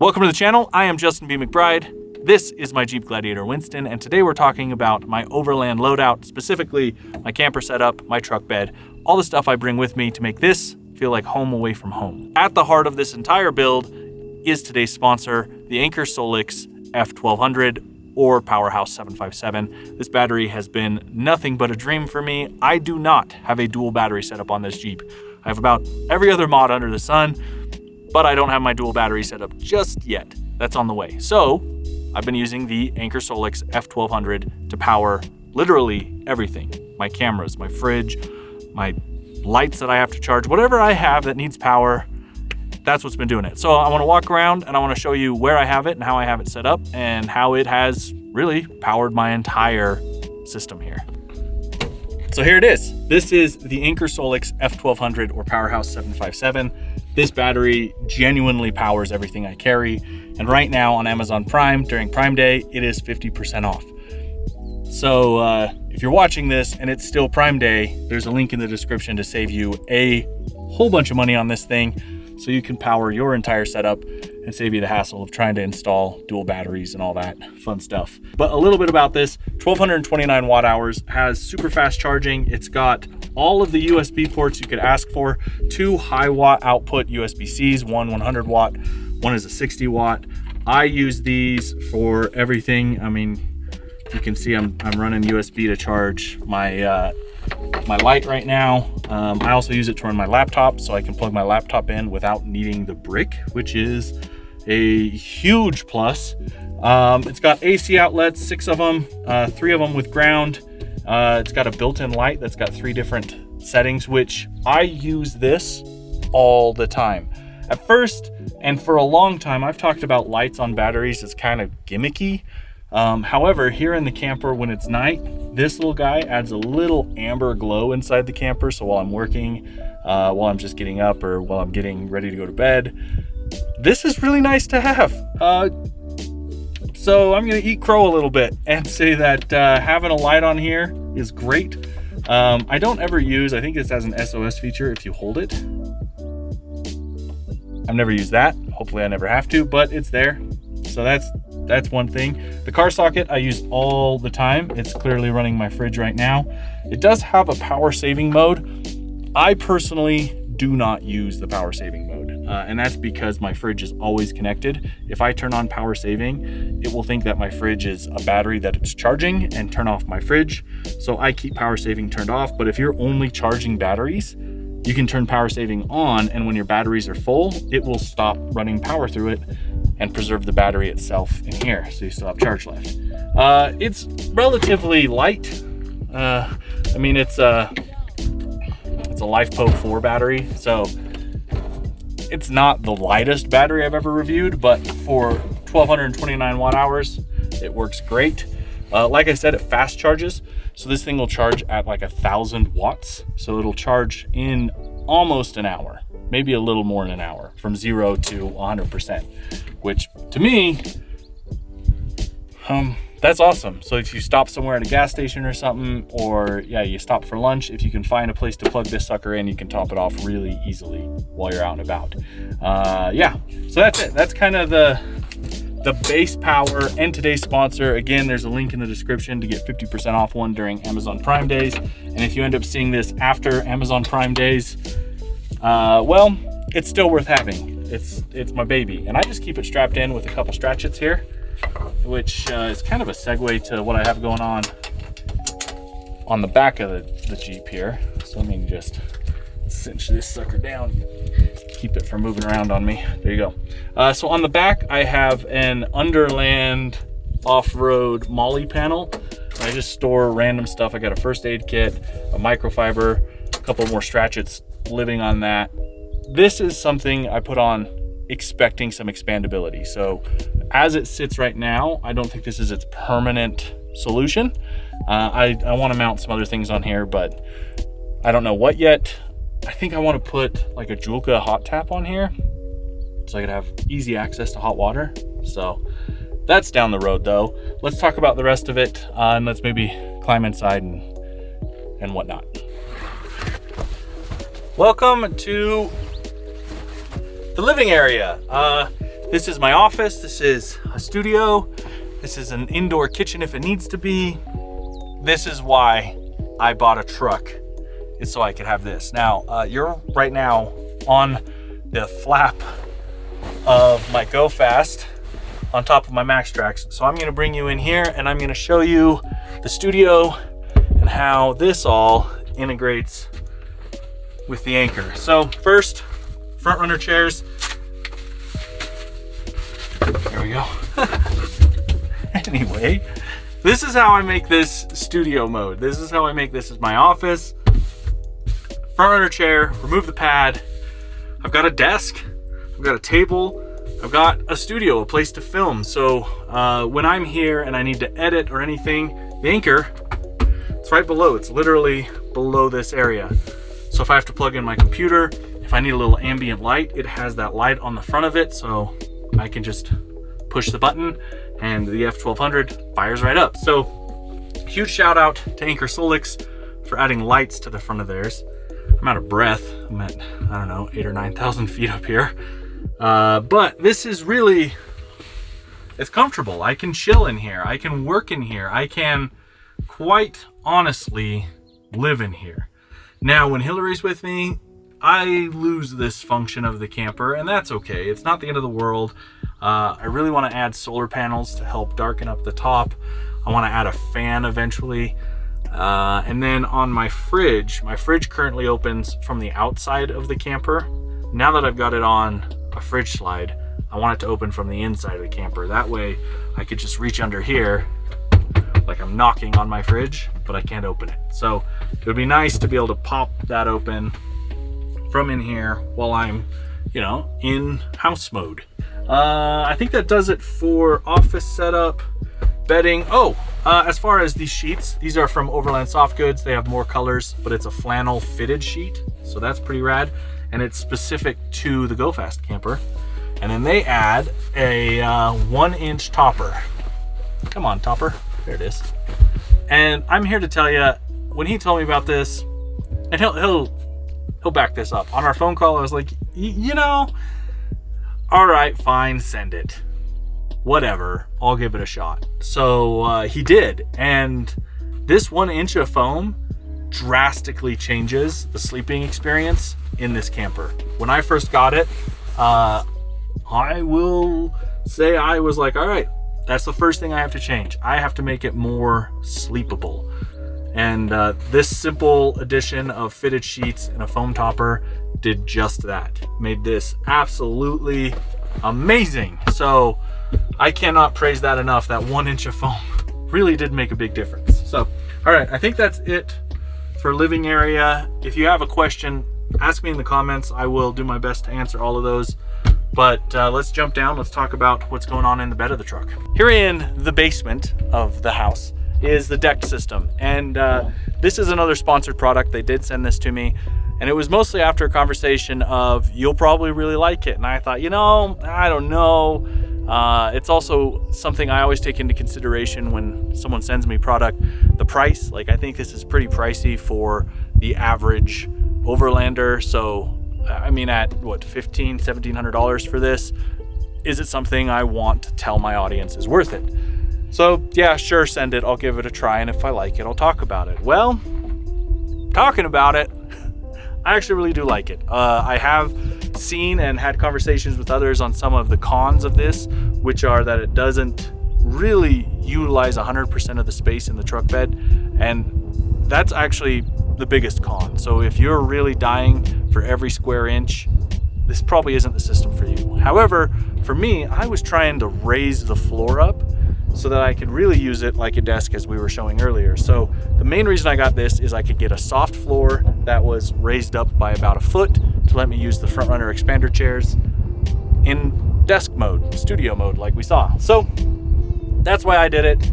Welcome to the channel. I am Justin B. McBride. This is my Jeep Gladiator Winston, and today we're talking about my Overland loadout, specifically my camper setup, my truck bed, all the stuff I bring with me to make this feel like home away from home. At the heart of this entire build is today's sponsor, the Anker Solix F1200 or Powerhouse 757. This battery has been nothing but a dream for me. I do not have a dual battery setup on this Jeep. I have about every other mod under the sun, but I don't have my dual battery set up just yet. That's on the way. So I've been using the Anker Solix F1200 to power literally everything. My cameras, my fridge, my lights that I have to charge, whatever I have that needs power, that's what's been doing it. So I want to walk around and I want to show you where I have it and how I have it set up and how it has really powered my entire system here. So here it is. This is the Anker Solix F1200 or Powerhouse 757. This battery genuinely powers everything I carry. And right now on Amazon Prime, during Prime Day, it is 50% off. So if you're watching this and it's still Prime Day, there's a link in the description to save you a whole bunch of money on this thing so you can power your entire setup and save you the hassle of trying to install dual batteries and all that fun stuff. But a little bit about this, 1229 watt hours, has super fast charging. It's got all of the USB ports you could ask for, 2 high watt output USB-Cs, one 100 watt, one is a 60 watt. I use these for everything. I mean, you can see I'm running USB to charge my my light right now. I also use it to run my laptop, so I can plug my laptop in without needing the brick, which is a huge plus. It's got AC outlets, 6 of them, 3 of them with ground. It's got a built-in light that's got 3 different settings, which I use this all the time. At first, and for a long time, I've talked about lights on batteries as kind of gimmicky. However, here in the camper, when it's night, this little guy adds a little amber glow inside the camper. So while I'm working, while I'm just getting up, or while I'm getting ready to go to bed, this is really nice to have. So I'm gonna eat crow a little bit and say that having a light on here is great. I don't ever use, I think this has an SOS feature if you hold it. I've never used that. Hopefully I never have to, but it's there. So that's one thing. The car socket I use all the time. It's clearly running my fridge right now. It does have a power saving mode. I personally do not use the power saving mode. And that's because my fridge is always connected. If I turn on power saving, it will think that my fridge is a battery that it's charging and turn off my fridge. So I keep power saving turned off. But if you're only charging batteries, you can turn power saving on, and when your batteries are full, it will stop running power through it and preserve the battery itself in here, so you still have charge left. It's relatively light. I mean, it's a LifePo 4 battery, so it's not the lightest battery I've ever reviewed, but for 1229 watt hours, it works great. Like I said, it fast charges, so this thing will charge at like 1,000 watts, so it'll charge in almost an hour, maybe a little more than an hour, from 0 to 100%, which to me, that's awesome. So if you stop somewhere at a gas station or something, or yeah, you stop for lunch, if you can find a place to plug this sucker in, you can top it off really easily while you're out and about. Yeah, so that's it. That's kind of the base power and today's sponsor. Again, there's a link in the description to get 50% off one during Amazon Prime Days. And if you end up seeing this after Amazon Prime Days, well, it's still worth having. It's my baby. And I just keep it strapped in with a couple Struts here, which is kind of a segue to what I have going on the back of the Jeep here. So let me just cinch this sucker down, keep it from moving around on me. There you go. So on the back, I have an Underland off-road MOLLE panel. I just store random stuff. I got a first aid kit, a microfiber, a couple more Struts living on that. This is something I put on expecting some expandability. So as it sits right now, I don't think this is its permanent solution. I want to mount some other things on here, but I don't know what yet. I think I want to put like a Julka hot tap on here so I could have easy access to hot water. So that's down the road though. Let's talk about the rest of it and let's maybe climb inside and whatnot. Welcome to the living area. This is my office. This is a studio. This is an indoor kitchen if it needs to be. This is why I bought a truck, is so I could have this. Now, you're right now on the flap of my Go Fast on top of my Max Tracks. So I'm gonna bring you in here and I'm gonna show you the studio and how this all integrates with the anchor. So first, front runner chairs. There we go. Anyway, this is how I make this studio mode. This is how I make this as my office. Front runner chair, remove the pad. I've got a desk, I've got a table, I've got a studio, a place to film. So when I'm here and I need to edit or anything, the anchor, it's right below. It's literally below this area. So if I have to plug in my computer, if I need a little ambient light, it has that light on the front of it. So I can just push the button and the F1200 fires right up. So huge shout out to Anchor Solix for adding lights to the front of theirs. I'm out of breath. I'm at, I don't know, 8,000 or 9,000 feet up here. But this is really, it's comfortable. I can chill in here. I can work in here. I can quite honestly live in here. Now, when Hillary's with me, I lose this function of the camper, and that's okay. It's not the end of the world. I really want to add solar panels to help darken up the top. I want to add a fan eventually. And then on my fridge currently opens from the outside of the camper. Now that I've got it on a fridge slide, I want it to open from the inside of the camper. That way I could just reach under here like I'm knocking on my fridge, but I can't open it. So it would be nice to be able to pop that open from in here while I'm, you know, in house mode. I think that does it for office setup, bedding. As far as these sheets, these are from Overland Soft Goods. They have more colors, but it's a flannel fitted sheet, so that's pretty rad, and it's specific to the Go Fast camper. And then they add a 1-inch topper. Come on, topper. There it is. And I'm here to tell you, when he told me about this, and he'll back this up. On our phone call, I was like, you know, all right, fine, send it. Whatever, I'll give it a shot. So he did, and this 1 inch of foam drastically changes the sleeping experience in this camper. When I first got it, I will say I was like, all right, that's the first thing I have to change. I have to make it more sleepable. And this simple addition of fitted sheets and a foam topper did just that. Made this absolutely amazing. So I cannot praise that enough. That 1 inch of foam really did make a big difference. So, all right, I think that's it for living area. If you have a question, ask me in the comments. I will do my best to answer all of those. But let's jump down. Let's talk about what's going on in the bed of the truck. Here in the basement of the house is the deck system. And this is another sponsored product. They did send this to me. And it was mostly after a conversation of, you'll probably really like it. And I thought, you know, I don't know. It's also something I always take into consideration when someone sends me product, the price. Like, I think this is pretty pricey for the average Overlander. So, I mean, at what, $1,500, $1,700 for this, is it something I want to tell my audience is worth it? So yeah, sure, send it. I'll give it a try. And if I like it, I'll talk about it. Well, talking about it, I actually really do like it. I have seen and had conversations with others on some of the cons of this, which are that it doesn't really utilize 100% of the space in the truck bed. And that's actually the biggest con. So if you're really dying for every square inch, this probably isn't the system for you. However, for me, I was trying to raise the floor up so that I could really use it like a desk, as we were showing earlier. So the main reason I got this is I could get a soft floor that was raised up by about a foot to let me use the front runner expander chairs in desk mode, studio mode, like we saw. So that's why I did it.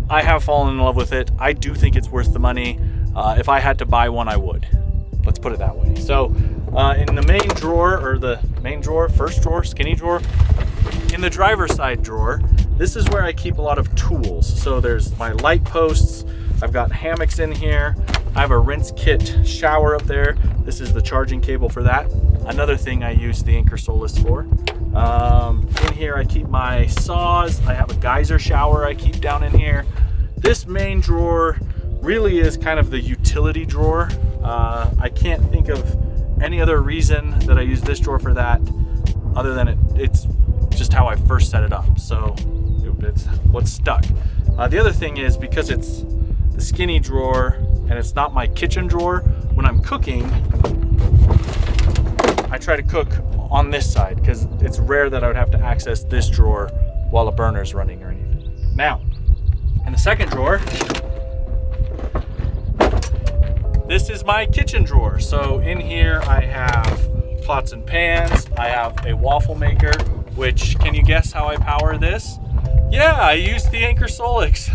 I have fallen in love with it. I do think it's worth the money. If I had to buy one, I would. Let's put it that way. So in the main drawer, or the main drawer, first drawer, skinny drawer, in the driver's side drawer, this is where I keep a lot of tools. So there's my light posts. I've got hammocks in here. I have a rinse kit shower up there. This is the charging cable for that. Another thing I use the Anchor Solus for. In here I keep my saws. I have a geyser shower I keep down in here. This main drawer really is kind of the utility drawer. I can't think of any other reason that I use this drawer for that other than it's just how I first set it up. So it's what's stuck. The other thing is, because it's the skinny drawer and it's not my kitchen drawer, when I'm cooking, I try to cook on this side because it's rare that I would have to access this drawer while a burner's running or anything. Now, in the second drawer, this is my kitchen drawer. So in here I have pots and pans. I have a waffle maker, which, can you guess how I power this? Yeah, I use the Anchor Solix.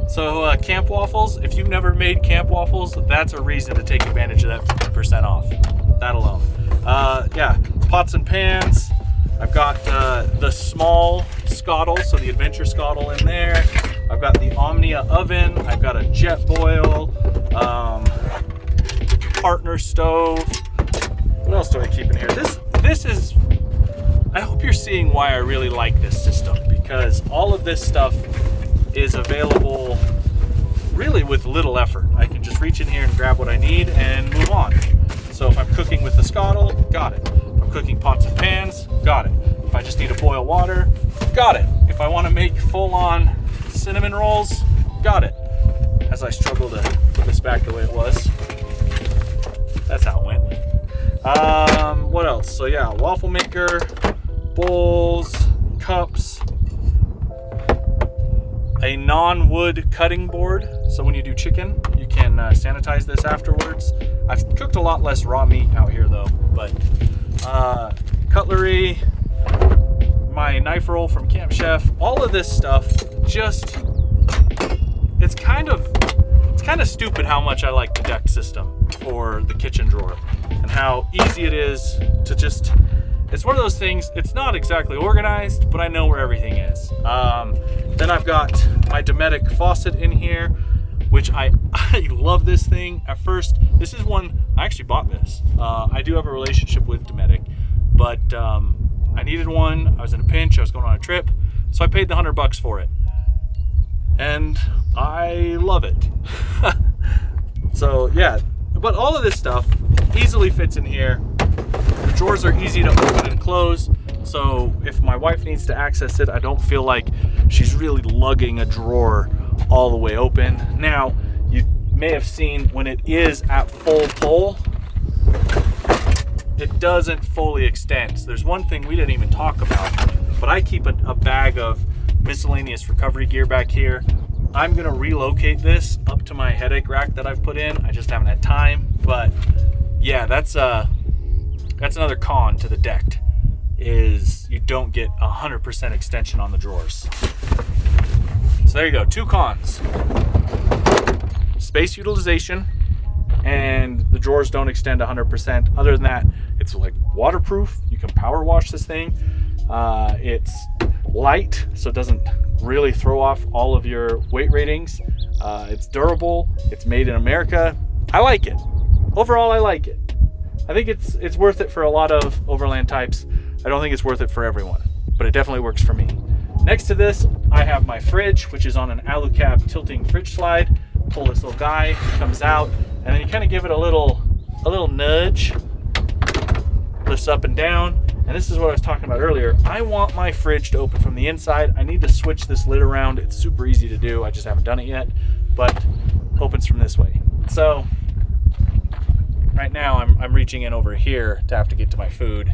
So camp waffles, if you've never made camp waffles, that's a reason to take advantage of that 50% off. That alone. Yeah, pots and pans. I've got the small scuttle, so the adventure scuttle in there. I've got the Omnia oven. I've got a jet boil, partner stove. What else do I keep in here? This is, I hope you're seeing why I really like this system, because all of this stuff is available really with little effort. I can just reach in here and grab what I need and move on. So if I'm cooking with the scuttle, got it. If I'm cooking pots and pans, got it. If I just need to boil water, got it. If I want to make full-on cinnamon rolls, got it. As I struggle to put this back the way it was. That's how it went. What else? So yeah, waffle maker, bowls, cups, a non-wood cutting board. So when you do chicken, you can sanitize this afterwards. I've cooked a lot less raw meat out here though, but cutlery, my knife roll from Camp Chef, all of this stuff, just, it's kind of stupid how much I like the deck system for the kitchen drawer and how easy it is to just, it's one of those things, it's not exactly organized, but I know where everything is. Then I've got my Dometic faucet in here, which I love this thing. At first, this is one, I actually bought this. I do have a relationship with Dometic, but I needed one. I was in a pinch, I was going on a trip, so I paid the $100 for it. And I love it. So yeah, but all of this stuff easily fits in here. The drawers are easy to open and close, so if my wife needs to access it, I don't feel like she's really lugging a drawer all the way open. Now, you may have seen when it is at full pull, it doesn't fully extend. So there's one thing we didn't even talk about, but I keep a bag of miscellaneous recovery gear back here. I'm gonna relocate this up to my headache rack that I've put in. I just haven't had time, but yeah, that's another con to the decked, is you don't get 100% extension on the drawers. So there you go, 2 cons. Space utilization, and the drawers don't extend 100%. Other than that, it's like waterproof. You can power wash this thing. It's light, so it doesn't really throw off all of your weight ratings. It's durable. It's made in America. I like it. Overall, I like it. I think it's worth it for a lot of Overland types. I don't think it's worth it for everyone, but it definitely works for me. Next to this, I have my fridge, which is on an AluCab tilting fridge slide. Pull this little guy, comes out, and then you kind of give it a little nudge, lifts up and down. And this is what I was talking about earlier. I want my fridge to open from the inside. I need to switch this lid around. It's super easy to do. I just haven't done it yet, but it opens from this way. So right now I'm reaching in over here to have to get to my food.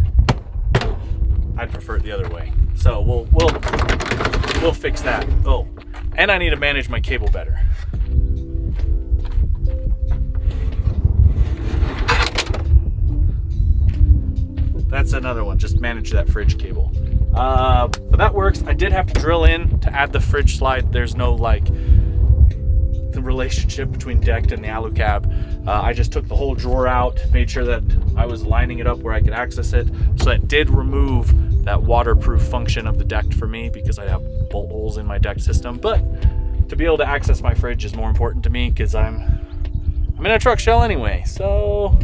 I'd prefer it the other way. So we'll fix that. Oh, and I need to manage my cable better. That's another one, just manage that fridge cable. But that works. I did have to drill in to add the fridge slide. There's no like the relationship between decked and the AluCab. I just took the whole drawer out, made sure that I was lining it up where I could access it. So that did remove that waterproof function of the decked for me, because I have bolt holes in my decked system. But to be able to access my fridge is more important to me, because I'm in a truck shell anyway. So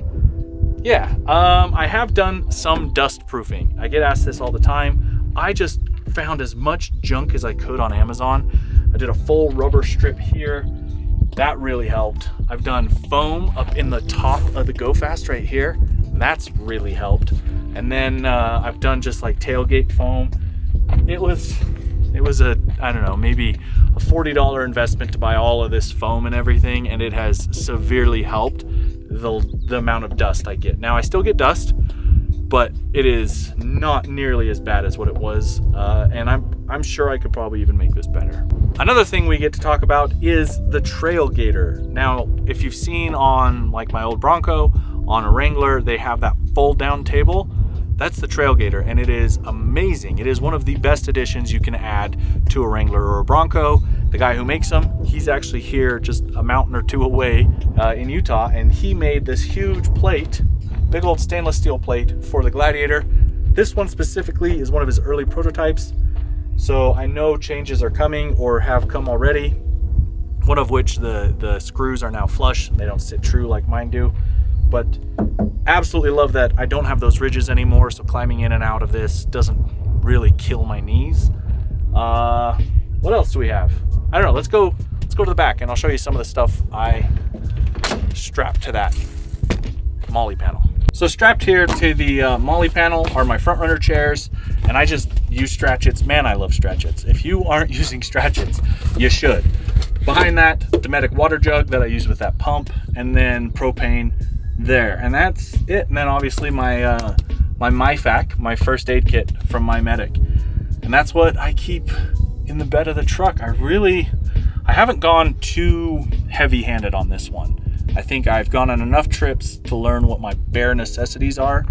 Yeah, I have done some dust proofing. I get asked this all the time. I just found as much junk as I could on Amazon. I did a full rubber strip here. That really helped. I've done foam up in the top of the Go Fast right here. And that's really helped. And then I've done just like tailgate foam. It was a, I don't know, maybe a $40 investment to buy all of this foam and everything, and it has severely helped the amount of dust I get. Now I still get dust, but it is not nearly as bad as what it was, and I'm sure I could probably even make this better. Another thing we get to talk about is the trail gator. Now, if you've seen on like my old Bronco, on a Wrangler, they have that fold down table. That's the trail gator, and it is amazing. It is one of the best additions you can add to a Wrangler or a Bronco. The guy who makes them, he's actually here just a mountain or two away in Utah, and he made this huge plate, big old stainless steel plate for the Gladiator. This one specifically is one of his early prototypes, so I know changes are coming or have come already, one of which the screws are now flush and they don't sit true like mine do. But absolutely love that I don't have those ridges anymore, so climbing in and out of this doesn't really kill my knees. What else do we have? I don't know. Let's go to the back and I'll show you some of the stuff I strapped to that molly panel. So strapped here to the molly panel are my front runner chairs, and I just use Stratchets. Man, I love Stratchets. If you aren't using Stratchets, you should. Behind that, Dometic water jug that I use with that pump, and then propane there, and that's it. And then obviously my my MyFac, my first aid kit from my medic, and that's what I keep in the bed of the truck. I haven't gone too heavy-handed on this one. I think I've gone on enough trips to learn what my bare necessities are,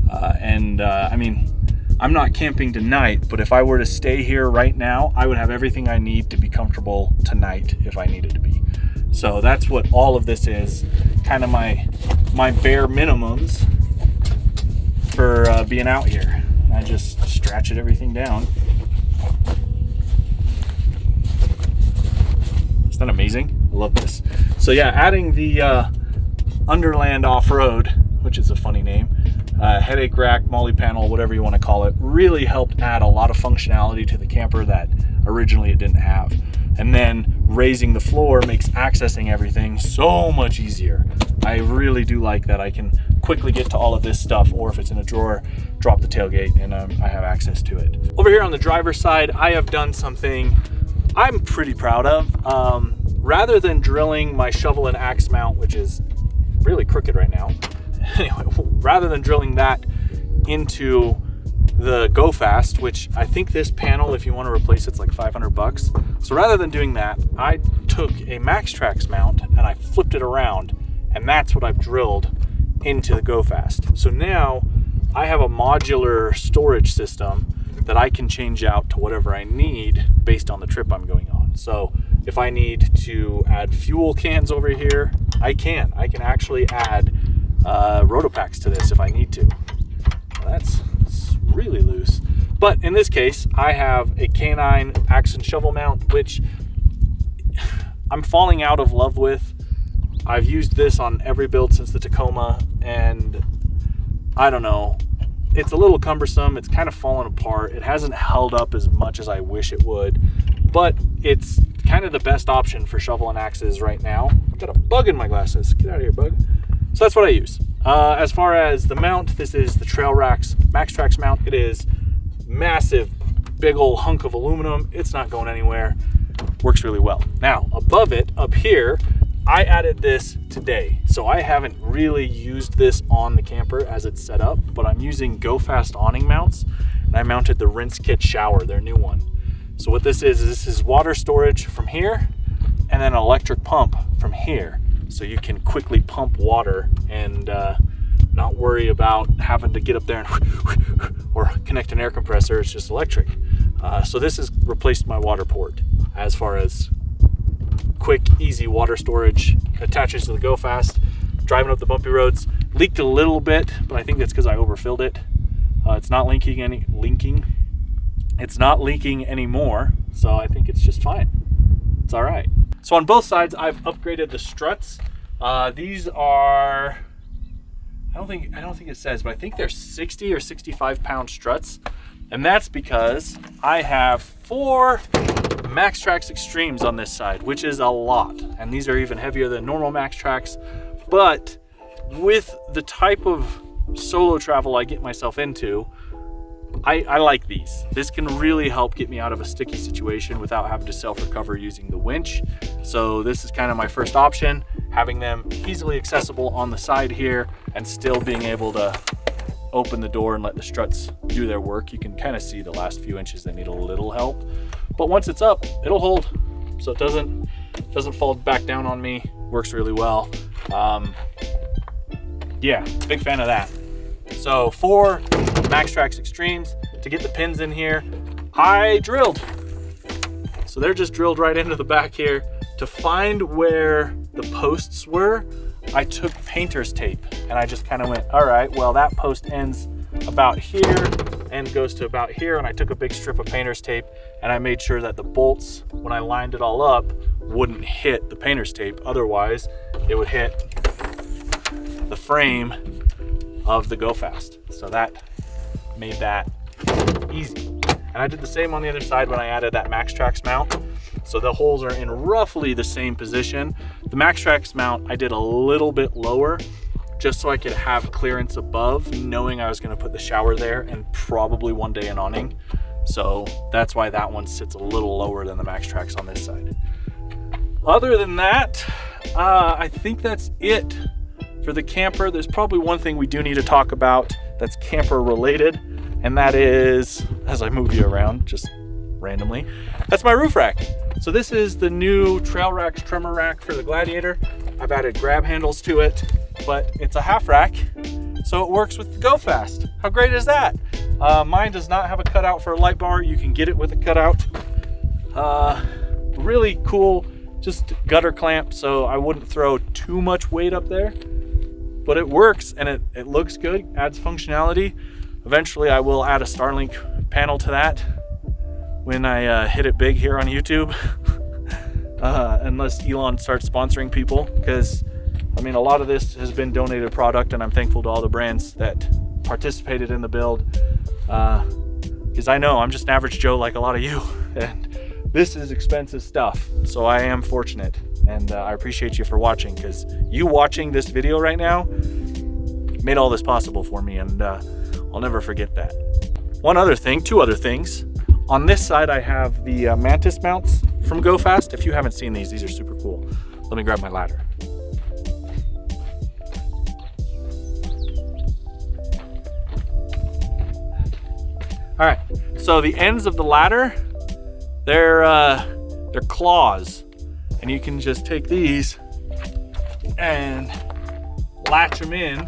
I mean, I'm not camping tonight, but if I were to stay here right now, I would have everything I need to be comfortable tonight if I needed to be. So that's what all of this is, kind of my bare minimums for being out here. I just stratchet everything down. Isn't that amazing? I love this. So yeah, adding the Underland Off-Road, which is a funny name, headache rack, molly panel, whatever you want to call it, really helped add a lot of functionality to the camper that originally it didn't have. And then raising the floor makes accessing everything so much easier. I really do like that I can quickly get to all of this stuff, or if it's in a drawer, drop the tailgate and I have access to it. Over here on the driver's side, I have done something I'm pretty proud of. Rather than drilling my shovel and axe mount, which is really crooked right now, anyway, rather than drilling that into the Go Fast, which I think this panel, if you want to replace it's like $500. So rather than doing that, I took a MaxTrax mount and I flipped it around, and that's what I've drilled into the Go Fast. So now I have a modular storage system that I can change out to whatever I need based on the trip I'm going on. So if I need to add fuel cans over here, I can actually add Rotopacks to this if I need to. Well, that's really loose. But in this case, I have a K9 axe and shovel mount, which I'm falling out of love with. I've used this on every build since the Tacoma, and I don't know, it's a little cumbersome. It's kind of fallen apart. It hasn't held up as much as I wish it would, but it's kind of the best option for shovel and axes right now. I've got a bug in my glasses. Get out of here, bug. So that's what I use. As far as the mount, this is the Trail Rax MaxTrax mount. It is massive, big old hunk of aluminum. It's not going anywhere. Works really well. Now, above it, up here, I added this today. So I haven't really used this on the camper as it's set up, but I'm using Go Fast awning mounts, and I mounted the Rinse Kit shower, their new one. So what this is water storage from here, and then an electric pump from here. So you can quickly pump water and not worry about having to get up there and or connect an air compressor. It's just electric. So this has replaced my water port as far as quick, easy water storage. Attaches to the Go Fast. Driving up the bumpy roads, leaked a little bit, but I think that's because I overfilled it. It's not leaking anymore, so I think it's just fine. It's all right. So on both sides, I've upgraded the struts. These are I don't think it says, but I think they're 60 or 65 pound struts. And that's because I have 4 MaxTrax Extremes on this side, which is a lot. And these are even heavier than normal MaxTrax. But with the type of solo travel I get myself into, I like these. This can really help get me out of a sticky situation without having to self-recover using the winch. So this is kind of my first option, having them easily accessible on the side here and still being able to open the door and let the struts do their work. You can kind of see the last few inches that need a little help, but once it's up, it'll hold, so it doesn't fall back down on me. Works really well. Yeah, big fan of that. So 4 MaxTrax Extremes. To get the pins in here, I drilled. So they're just drilled right into the back here. To find where the posts were, I took painter's tape and I just kind of went, all right, well, that post ends about here and goes to about here. And I took a big strip of painter's tape and I made sure that the bolts, when I lined it all up, wouldn't hit the painter's tape. Otherwise, it would hit the frame of the Go Fast. So that made that easy. And I did the same on the other side when I added that MaxTrax mount. So the holes are in roughly the same position. The MaxTrax mount I did a little bit lower just so I could have clearance above, knowing I was going to put the shower there and probably one day an awning. So that's why that one sits a little lower than the MaxTrax on this side. Other than that, I think that's it for the camper. There's probably one thing we do need to talk about that's camper related, and that is, as I move you around just randomly, that's my roof rack. So this is the new Trail Rack's Tremor Rack for the Gladiator. I've added grab handles to it, but it's a half rack, so it works with the Go Fast. How great is that? Mine does not have a cutout for a light bar. You can get it with a cutout. Really cool, just gutter clamp, so I wouldn't throw too much weight up there, but it works and it looks good, adds functionality. Eventually I will add a Starlink panel to that when I hit it big here on YouTube, unless Elon starts sponsoring people, because I mean, a lot of this has been donated product, and I'm thankful to all the brands that participated in the build, because I know I'm just an average Joe like a lot of you, and this is expensive stuff. So I am fortunate, and I appreciate you for watching, because you watching this video right now made all this possible for me, and I'll never forget that. Two other things. On this side, I have the Mantis mounts from Go Fast. If you haven't seen these are super cool. Let me grab my ladder. All right, so the ends of the ladder, they're claws, and you can just take these and latch them in,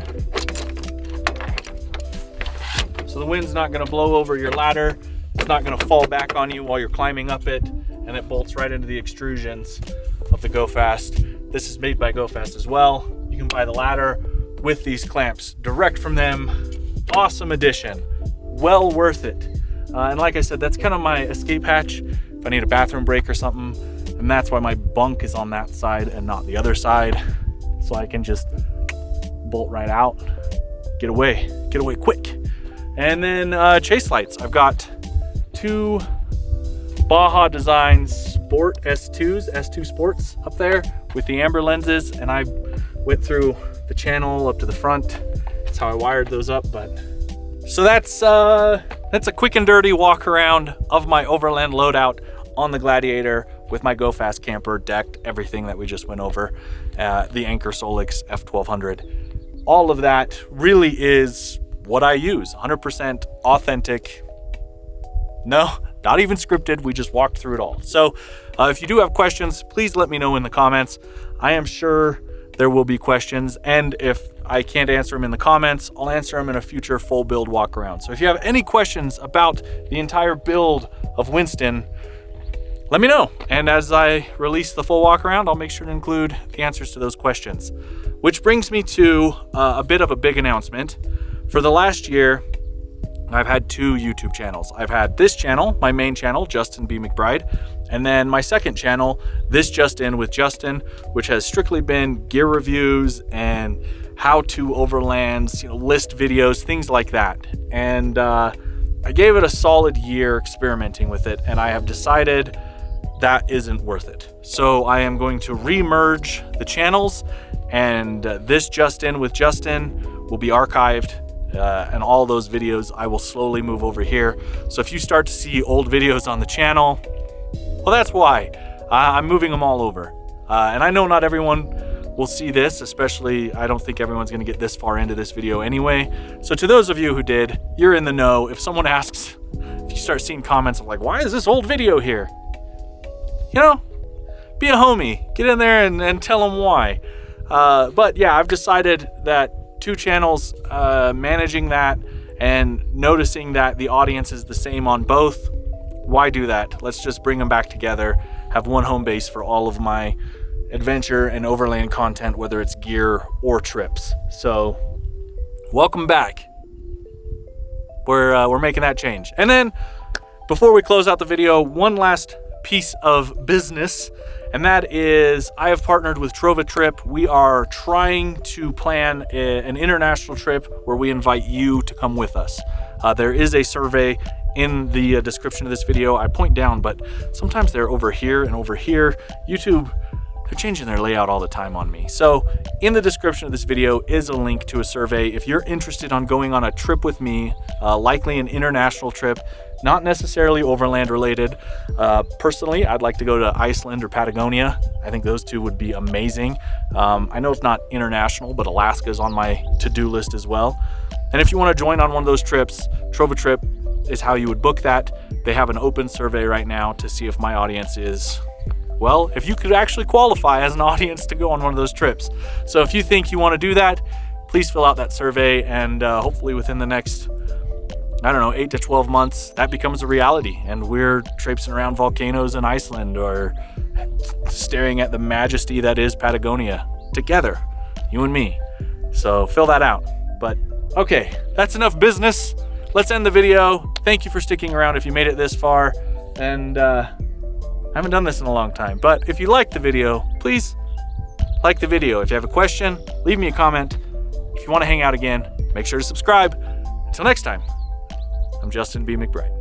so the wind's not gonna blow over your ladder. It's not gonna fall back on you while you're climbing up it, and it bolts right into the extrusions of the Go Fast. This is made by Go Fast as well. You can buy the ladder with these clamps direct from them. Awesome addition, well worth it. And like I said, that's kind of my escape hatch if I need a bathroom break or something, and that's why my bunk is on that side and not the other side, so I can just bolt right out, get away quick. And then chase lights. I've got 2 Baja Designs Sport S2 Sports up there with the amber lenses, and I went through the channel up to the front. That's how I wired those up. But so that's a quick and dirty walk around of my Overland loadout on the Gladiator with my Go Fast camper, decked, everything that we just went over, the Anchor Solix F1200. All of that really is what I use, 100% authentic. No, not even scripted. We just walked through it all. So if you do have questions, please let me know in the comments. I am sure there will be questions, and if I can't answer them in the comments, I'll answer them in a future full build walk around. So if you have any questions about the entire build of Winston, let me know. And as I release the full walk around, I'll make sure to include the answers to those questions. Which brings me to a bit of a big announcement. For the last year, I've had 2 YouTube channels. I've had this channel, my main channel, Justin B. McBride, and then my second channel, This Just In with Justin, which has strictly been gear reviews and how-to overlands, list videos, things like that. And I gave it a solid year experimenting with it, and I have decided that isn't worth it. So I am going to re-merge the channels, and this Justin with Justin will be archived, and all those videos I will slowly move over here. So if you start to see old videos on the channel, well, that's why. I'm moving them all over. And I know not everyone will see this, especially I don't think everyone's gonna get this far into this video anyway. So to those of you who did, you're in the know. If someone asks, if you start seeing comments of like, why is this old video here? Be a homie, get in there and tell them why. But yeah, I've decided that 2 channels, managing that and noticing that the audience is the same on both, why do that? Let's just bring them back together, have one home base for all of my adventure and overland content, whether it's gear or trips. So welcome back. We're making that change. And then before we close out the video, one last piece of business, and that is I have partnered with Trova Trip. We are trying to plan an international trip where we invite you to come with us. There is a survey in the description of this video. I point down, but sometimes they're over here and over here. YouTube, they're changing their layout all the time on me. So in the description of this video is a link to a survey. If you're interested on going on a trip with me, likely an international trip, not necessarily overland related. Personally, I'd like to go to Iceland or Patagonia. I think those 2 would be amazing. I know it's not international, but Alaska is on my to-do list as well. And if you want to join on one of those trips, Trova Trip is how you would book that. They have an open survey right now to see if my audience is, well, if you could actually qualify as an audience to go on one of those trips. So if you think you want to do that, please fill out that survey, and hopefully within the next, 8 to 12 months, that becomes a reality, and we're traipsing around volcanoes in Iceland or staring at the majesty that is Patagonia together, you and me. So fill that out. But okay, that's enough business. Let's end the video. Thank you for sticking around if you made it this far. And I haven't done this in a long time, but if you liked the video, please like the video. If you have a question, leave me a comment. If you want to hang out again, make sure to subscribe. Until next time, I'm Justin B. McBride.